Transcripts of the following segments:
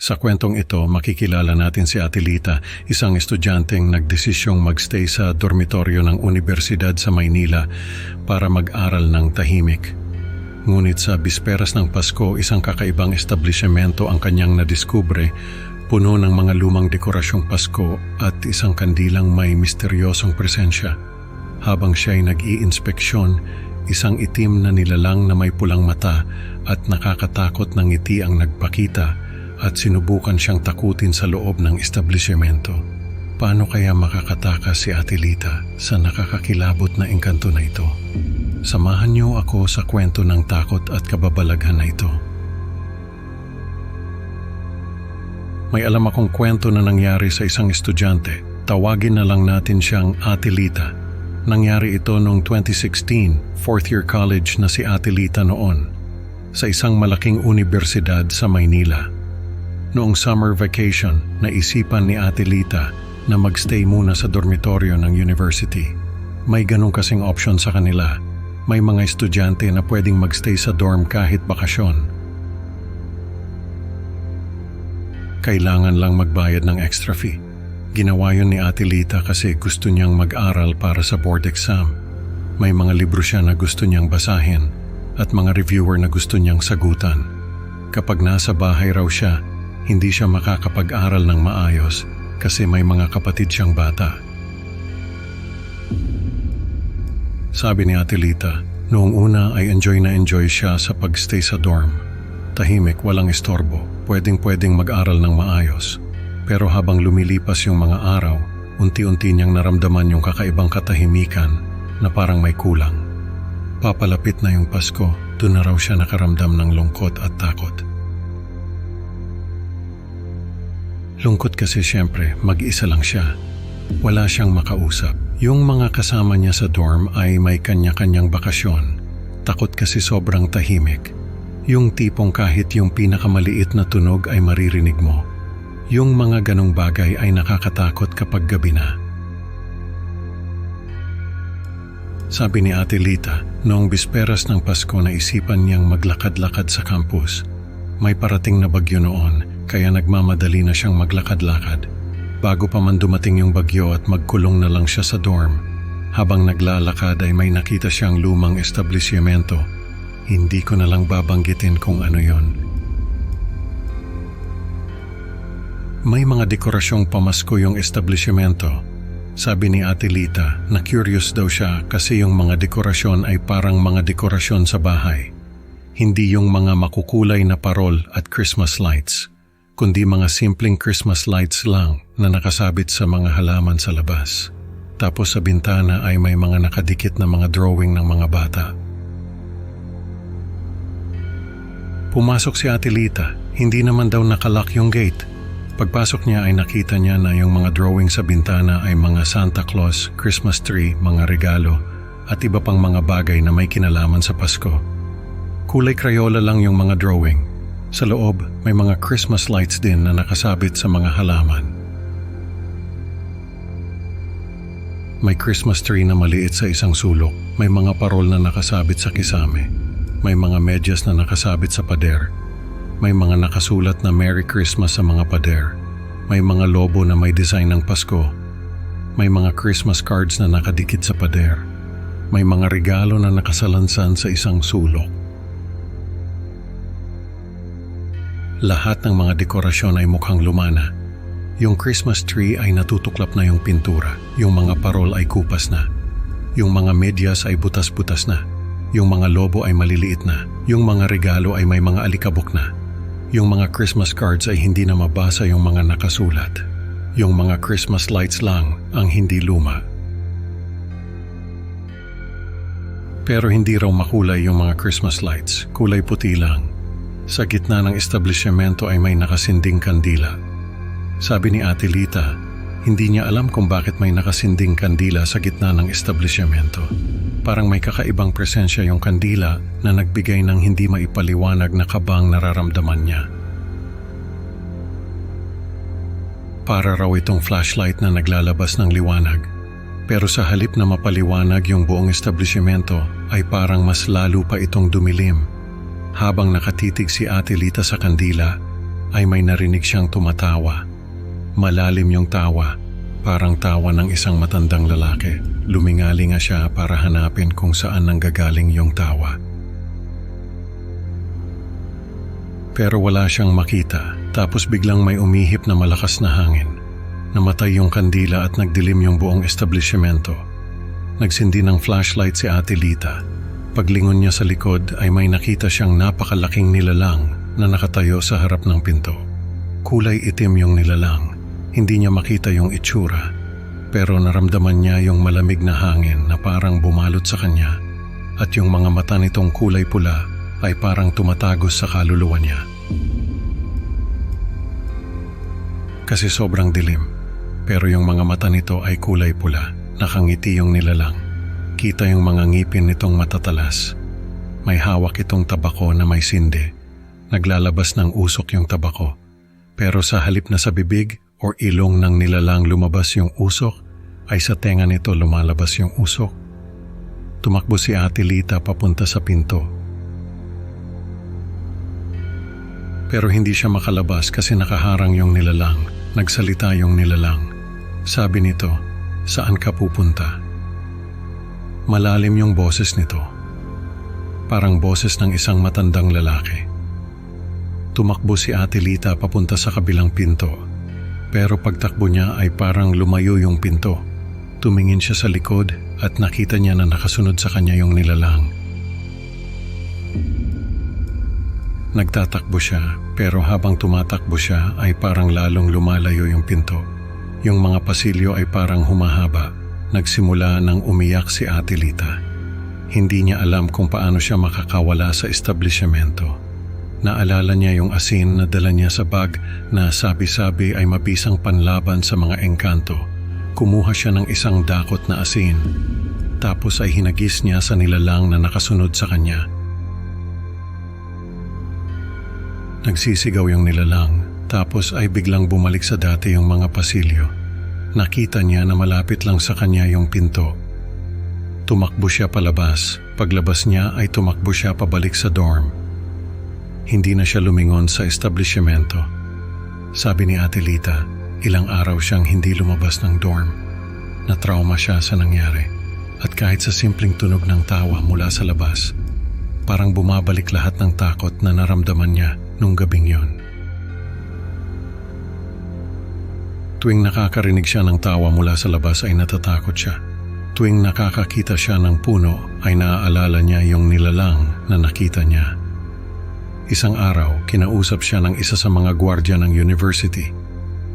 Sa kwentong ito, makikilala natin si Ate Lita, isang estudyanteng nagdesisyong magstay sa dormitoryo ng Universidad sa Maynila para mag-aral ng tahimik. Ngunit sa bisperas ng Pasko, isang kakaibang establishmento ang kanyang nadiskubre, puno ng mga lumang dekorasyong Pasko at isang kandilang may misteryosong presensya. Habang siya'y nag-iinspeksyon, isang itim na nilalang na may pulang mata at nakakatakot na ngiti ang nagpakita at sinubukan siyang takutin sa loob ng establishmento. Paano kaya makakatakas si Ate Lita sa nakakakilabot na engkanto na ito? Samahan niyo ako sa kwento ng takot at kababalaghan na ito. May alam akong kwento na nangyari sa isang estudyante. Tawagin na lang natin siyang Ate Lita. Nangyari ito noong 2016, fourth year college na si Ate Lita noon, sa isang malaking universidad sa Maynila. Noong summer vacation, naisipan ni Ate Lita na magstay muna sa dormitoryo ng university. May ganong kasing option sa kanila. May mga estudyante na pwedeng magstay sa dorm kahit bakasyon. Kailangan lang magbayad ng extra fee. Ginawa yun ni Ate Lita kasi gusto niyang mag-aral para sa board exam. May mga libro siya na gusto niyang basahin at mga reviewer na gusto niyang sagutan. Kapag nasa bahay raw siya, hindi siya makakapag-aral ng maayos kasi may mga kapatid siyang bata. Sabi ni Ate Lita, noong una ay enjoy siya sa pagstay sa dorm. Tahimik, walang istorbo, pwedeng mag-aral ng maayos. Pero habang lumilipas yung mga araw, unti-unti niyang naramdaman yung kakaibang katahimikan na parang may kulang. Papalapit na yung Pasko, doon na raw siya nakaramdam ng lungkot at takot. Lungkot kasi siyempre, mag-isa lang siya. Wala siyang makausap. Yung mga kasama niya sa dorm ay may kanya-kanyang bakasyon. Takot kasi sobrang tahimik. Yung tipong kahit yung pinakamaliit na tunog ay maririnig mo. Yung mga ganong bagay ay nakakatakot kapag gabi na. Sabi ni Ate Lita, noong bisperas ng Pasko naisipan niyang maglakad-lakad sa campus. May parating na bagyo noon, kaya nagmamadali na siyang maglakad-lakad. Bago pa man dumating yung bagyo at magkulong na lang siya sa dorm. Habang naglalakad ay may nakita siyang lumang establishmento. Hindi ko na lang babanggitin kung ano yon. May mga dekorasyong pamasko yung establishmento. Sabi ni Ate Lita na curious daw siya kasi yung mga dekorasyon ay parang mga dekorasyon sa bahay. Hindi yung mga makukulay na parol at Christmas lights, kundi mga simpleng Christmas lights lang na nakasabit sa mga halaman sa labas. Tapos sa bintana ay may mga nakadikit na mga drawing ng mga bata. Pumasok si Ate Lita, hindi naman daw nakalock yung gate. Pagpasok niya ay nakita niya na yung mga drawing sa bintana ay mga Santa Claus, Christmas tree, mga regalo at iba pang mga bagay na may kinalaman sa Pasko. Kulay Crayola lang yung mga drawing. Sa loob, may mga Christmas lights din na nakasabit sa mga halaman. May Christmas tree na maliit sa isang sulok. May mga parol na nakasabit sa kisame. May mga medyas na nakasabit sa pader. May mga nakasulat na Merry Christmas sa mga pader. May mga lobo na may design ng Pasko. May mga Christmas cards na nakadikit sa pader. May mga regalo na nakasalansan sa isang sulok. Lahat ng mga dekorasyon ay mukhang lumana. Yung Christmas tree ay natutuklap na yung pintura. Yung mga parol ay kupas na. Yung mga medyas ay butas-butas na. Yung mga lobo ay maliliit na. Yung mga regalo ay may mga alikabok na. Yung mga Christmas cards ay hindi na mabasa yung mga nakasulat. Yung mga Christmas lights lang ang hindi luma. Pero hindi raw makulay yung mga Christmas lights. Kulay puti lang. Sa gitna ng establishmento ay may nakasinding kandila. Sabi ni Ate Lita, hindi niya alam kung bakit may nakasinding kandila sa gitna ng establishmento. Parang may kakaibang presensya yung kandila na nagbigay ng hindi maipaliwanag na kabang nararamdaman niya. Para raw itong flashlight na naglalabas ng liwanag. Pero sa halip na mapaliwanag yung buong establishmento ay parang mas lalo pa itong dumilim. Habang nakatitig si Ate Lita sa kandila, ay may narinig siyang tumatawa. Malalim yung tawa, parang tawa ng isang matandang lalaki. Lumingali nga siya para hanapin kung saan nanggagaling yung tawa. Pero wala siyang makita, tapos biglang may umihip na malakas na hangin. Namatay yung kandila at nagdilim yung buong establishmento. Nagsindi ng flashlight si Ate Lita. Paglingon niya sa likod ay may nakita siyang napakalaking nilalang na nakatayo sa harap ng pinto. Kulay itim yung nilalang. Hindi niya makita yung itsura, pero naramdaman niya yung malamig na hangin na parang bumalot sa kanya at yung mga mata nitong kulay pula ay parang tumatagos sa kaluluwa niya. Kasi sobrang dilim, pero yung mga mata nito ay kulay pula, nakangiti yung nilalang. Kita yung mga ngipin nitong matatalas. May hawak itong tabako na may sindi. Naglalabas ng usok yung tabako, pero sa halip na sa bibig o ilong ng nilalang lumabas yung usok, ay sa tenga nito lumalabas yung usok. Tumakbo si Ate Lita papunta sa pinto. Pero hindi siya makalabas kasi nakaharang yung nilalang. Nagsalita yung nilalang. Sabi nito, "Saan ka pupunta?" Malalim yung boses nito. Parang boses ng isang matandang lalaki. Tumakbo si Ate Lita papunta sa kabilang pinto. Pero pagtakbo niya ay parang lumayo yung pinto. Tumingin siya sa likod at nakita niya na nakasunod sa kanya yung nilalang. Nagtatakbo siya, pero habang tumatakbo siya ay parang lalong lumalayo yung pinto. Yung mga pasilyo ay parang humahaba. Nagsimula nang umiyak si Ate Lita. Hindi niya alam kung paano siya makakawala sa establishmento. Naalala niya yung asin na dala niya sa bag na sabi-sabi ay mabisang panlaban sa mga engkanto. Kumuha siya ng isang dakot na asin. Tapos ay hinagis niya sa nilalang na nakasunod sa kanya. Nagsisigaw yung nilalang, tapos ay biglang bumalik sa dati yung mga pasilyo. Nakita niya na malapit lang sa kanya yung pinto. Tumakbo siya palabas. Paglabas niya ay tumakbo siya pabalik sa dorm. Hindi na siya lumingon sa establishmento. Sabi ni Ate Lita, ilang araw siyang hindi lumabas ng dorm. Natrauma siya sa nangyari. At kahit sa simpleng tunog ng tawa mula sa labas, parang bumabalik lahat ng takot na naramdaman niya nung gabing yon. Tuwing nakakarinig siya ng tawa mula sa labas ay natatakot siya. Tuwing nakakakita siya ng puno ay naaalala niya yung nilalang na nakita niya. Isang araw, kinausap siya ng isa sa mga gwardiya ng university.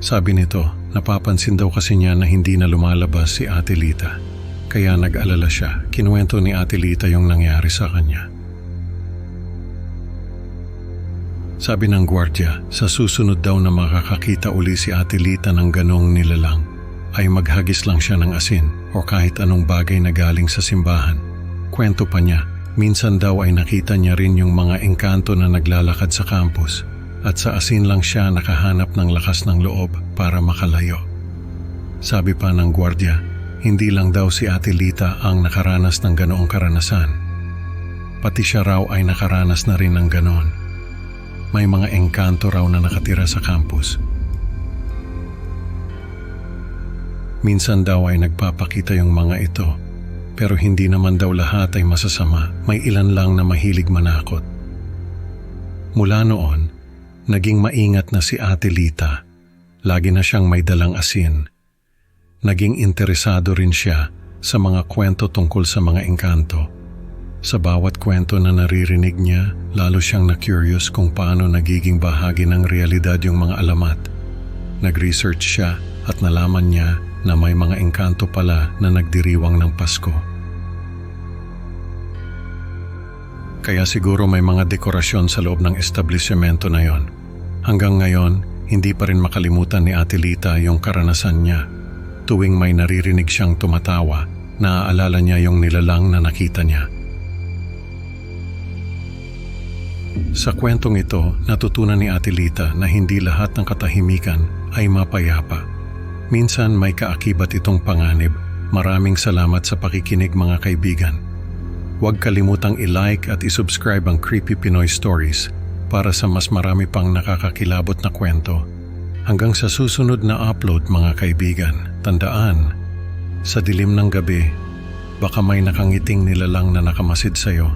Sabi nito, napapansin daw kasi niya na hindi na lumalabas si Ate Lita. Kaya nag-alala siya. Kinuwento ni Ate Lita yung nangyari sa kanya. Sabi ng gwardiya, sa susunod daw na makakakita uli si Ate Lita ng ganong nilalang, ay maghagis lang siya ng asin o kahit anong bagay na galing sa simbahan. Kwento pa niya, minsan daw ay nakita niya rin yung mga engkanto na naglalakad sa campus at sa asin lang siya nakahanap ng lakas ng loob para makalayo. Sabi pa ng gwardiya, hindi lang daw si Ate Lita ang nakaranas ng ganoong karanasan. Pati siya raw ay nakaranas na rin ng ganon. May mga engkanto raw na nakatira sa campus. Minsan daw ay nagpapakita yung mga ito. Pero hindi naman daw lahat ay masasama, may ilan lang na mahilig manakot. Mula noon, naging maingat na si Ate Lita. Lagi na siyang may dalang asin. Naging interesado rin siya sa mga kwento tungkol sa mga engkanto. Sa bawat kwento na naririnig niya, lalo siyang na-curious kung paano nagiging bahagi ng realidad yung mga alamat. Nag-research siya at nalaman niya na may mga engkanto pala na nagdiriwang ng Pasko. Kaya siguro may mga dekorasyon sa loob ng establishmento na yon. Hanggang ngayon, hindi pa rin makalimutan ni Ate Lita yung karanasan niya. Tuwing may naririnig siyang tumatawa, naaalala niya yung nilalang na nakita niya. Sa kwentong ito, natutunan ni Ate Lita na hindi lahat ng katahimikan ay mapayapa. Minsan may kaakibat itong panganib. Maraming salamat sa pakikinig mga kaibigan. Huwag kalimutang i-like at i-subscribe ang Creepy Pinoy Stories para sa mas marami pang nakakakilabot na kwento. Hanggang sa susunod na upload mga kaibigan, tandaan, sa dilim ng gabi, baka may nakangiting nilalang na nakamasid sa'yo.